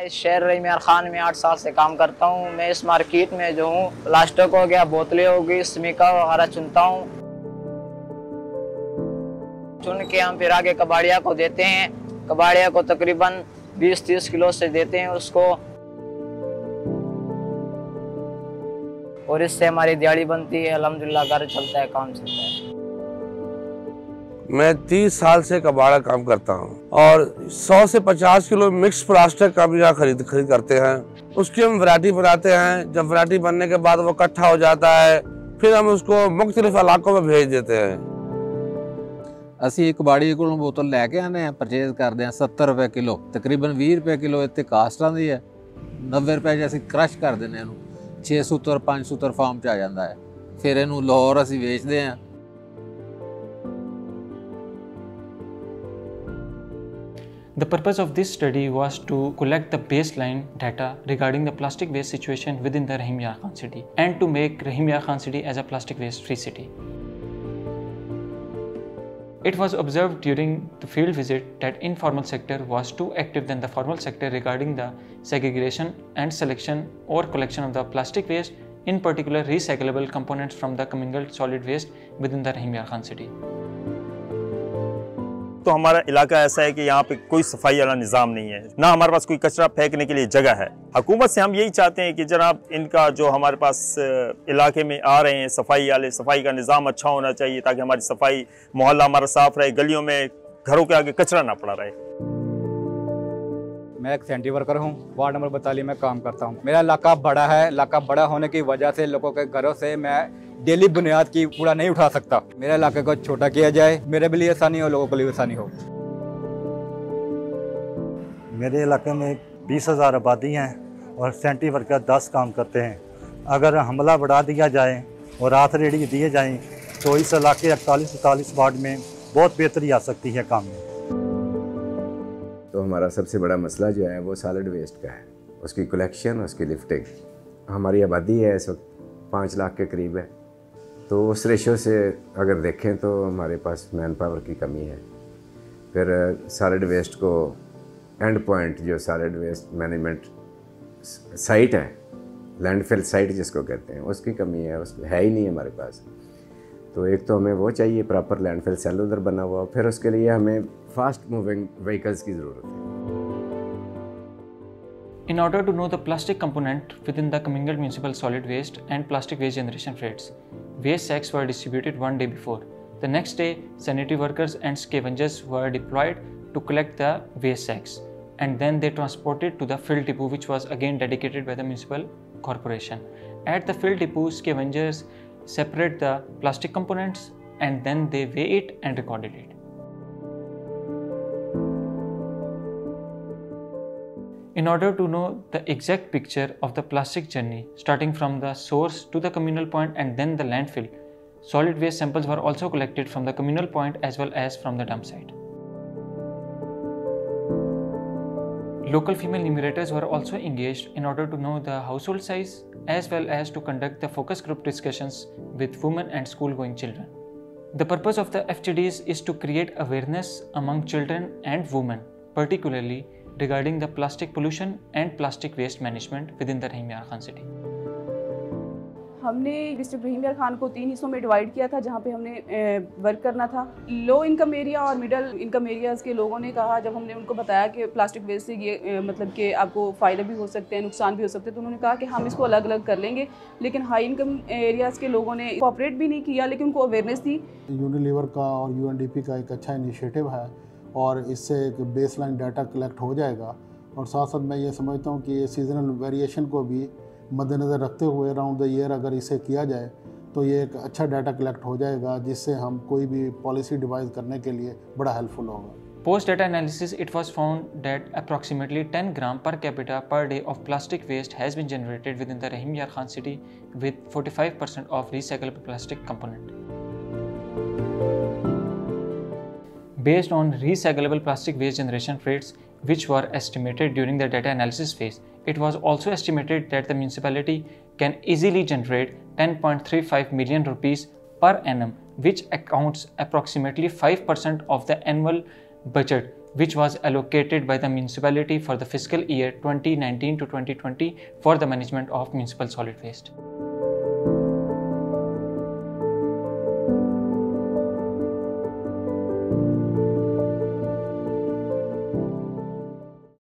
मैं इस शहर रहीम यार खान में 8 साल से काम करता हूँ। मैं इस मार्केट में जो हूँ प्लास्टिक हो गया, बोतलें हो गई, स्मिका वगैरह चुनता हूँ। चुन के हम फिर आगे कबाड़िया को देते हैं। कबाड़िया को तकरीबन 20-30 किलो से देते हैं उसको, और इससे हमारी दिहाड़ी बनती है। अल्हम्दुलिल्लाह घर चलता है, काम चलता है। मैं 30 साल से कबाड़ा काम करता हूँ और 100 से 50 किलो मिक्स प्लास्टिक का भी यहाँ खरीद करते हैं। उसकी हम वैरायटी बनाते हैं। जब वैरायटी बनने के बाद वो इकट्ठा हो जाता है, फिर हम उसको मुख्तलिफ इलाकों में भेज देते हैं। ਅਸੀਂ ਕਬਾੜੀ ਕੋਲੋਂ ਬੋਤਲ ਲੈ ਕੇ ਆਨੇ ਆ, ਪਰਚੇਜ਼ ਕਰਦੇ ਆ 70 ਰੁਪਏ ਕਿਲੋ, ਤਕਰੀਬਨ 20 ਰੁਪਏ ਕਿਲੋ ਇੱਥੇ ਕਾਸਟ ਆਉਂਦੀ ਹੈ। 90 ਰੁਪਏ 'ਚ ਅਸੀਂ ਕ੍ਰਸ਼ ਕਰ ਦਿੰਦੇ ਇਹਨੂੰ, 6 ਸੂਤਰ 5 ਸੂਤਰ ਫਾਰਮ 'ਚ ਆ ਜਾਂਦਾ ਹੈ। ਫਿਰ ਇਹਨੂੰ ਲਾਹੌਰ ਅਸੀਂ ਵੇਚਦੇ ਆ। The purpose of this study was to collect the baseline data regarding the plastic waste situation within the Rahim Yar Khan city and to make Rahim Yar Khan city as a plastic waste free city. It was observed during the field visit that informal sector was too active than the formal sector regarding the segregation and selection or collection of the plastic waste, in particular recyclable components from the commingled solid waste within the Rahim Yar Khan city. तो हमारा इलाका ऐसा है कि यहाँ पे कोई सफाई वाला निज़ाम नहीं है, ना हमारे पास कोई कचरा फेंकने के लिए जगह है। हुकूमत से हम यही चाहते हैं कि जनाब इनका जो हमारे पास इलाके में आ रहे हैं सफाई वाले, सफाई का निज़ाम अच्छा होना चाहिए ताकि हमारी सफाई, मोहल्ला हमारा साफ रहे, गलियों में घरों के आगे कचरा ना पड़ा रहे। मैं एक सैनिटरी वर्कर हूँ, वार्ड नंबर 42 में काम करता हूँ। मेरा इलाका बड़ा है। इलाका बड़ा होने की वजह से लोगों के घरों से मैं डेली बुनियाद की कूड़ा नहीं उठा सकता। मेरे इलाके को छोटा किया जाए, मेरे भी लिए आसानी हो, लोगों के लिए आसानी हो। मेरे इलाके में 20,000 आबादी हैं और सैनिटरी वर्कर 10 काम करते हैं। अगर हमला बढ़ा दिया जाए और हाथ रेडी दिए जाएँ तो इस इलाके 41-44 वार्ड में बहुत बेहतरी आ सकती है काम में। तो हमारा सबसे बड़ा मसला जो है वो सॉलिड वेस्ट का है, उसकी कलेक्शन, उसकी लिफ्टिंग। हमारी आबादी है इस वक्त 5 लाख के करीब है, तो उस रेशो से अगर देखें तो हमारे पास मैन पावर की कमी है। फिर सॉलिड वेस्ट को एंड पॉइंट, जो सॉलिड वेस्ट मैनेजमेंट साइट है, लैंडफिल साइट जिसको कहते हैं, उसकी कमी है, उसकी है ही नहीं हमारे पास। तो एक तो हमें वो चाहिए प्रॉपर लैंडफिल सेल उधर बना हुआ, फिर उसके लिए हमें फास्ट मूविंग व्हीकल्स की ज़रूरत है। In order to know the plastic component within the commingled municipal solid waste and plastic waste generation rates, waste sacks were distributed one day before. The next day, sanitary workers and scavengers were deployed to collect the waste sacks, and then they transported to the fill depot, which was again dedicated by the municipal corporation. At the fill depot, scavengers separate the plastic components and then they weigh it and recorded it. In order to know the exact picture of the plastic journey starting from the source to the communal point and then the landfill, solid waste samples were also collected from the communal point as well as from the dump site. Local female enumerators were also engaged in order to know the household size as well as to conduct the focus group discussions with women and school-going children. The purpose of the FGDs is to create awareness among children and women, particularly regarding the plastic pollution and plastic waste management within the Rahim Yar Khan city. हमने district रहीम यार खान को 3 हिस्सों में divide किया था जहाँ पे हमने वर्क करना था। लो इनकम एरिया और मिडिल इनकम एरियाज़ के लोगों ने कहा, जब हमने उनको बताया कि प्लास्टिक वेस्ट से ये मतलब कि आपको फ़ायदे भी हो सकते हैं, नुकसान भी हो सकते हैं, तो उन्होंने कहा कि हम इसको अलग अलग कर लेंगे। लेकिन हाई इनकम एरियाज़ के लोगों ने कोऑपरेट भी नहीं किया, लेकिन उनको अवेयरनेस थी। यूनिलीवर का और UNDP का एक अच्छा इनिशिएटिव है और इससे एक बेसलाइन डाटा कलेक्ट हो जाएगा। और साथ साथ मैं ये समझता हूँ कि ये सीजनल वेरिएशन को भी मद्देनज़र रखते हुए अराउंड द ईयर अगर इसे किया जाए तो ये एक अच्छा डाटा कलेक्ट हो जाएगा, जिससे हम कोई भी पॉलिसी डिवाइस करने के लिए बड़ा हेल्पफुल होगा। Post data analysis, it was found that approximately 10 gram per capita per day of plastic waste has been generated within the Rahim Yar Khan city with 45% of recyclable plastic component. Based on recyclable plastic waste generation rates, which were estimated during the data analysis phase, it was also estimated that the municipality can easily generate 10.35 million rupees per annum, which accounts approximately 5% of the annual budget which was allocated by the municipality for the fiscal year 2019 to 2020 for the management of municipal solid waste.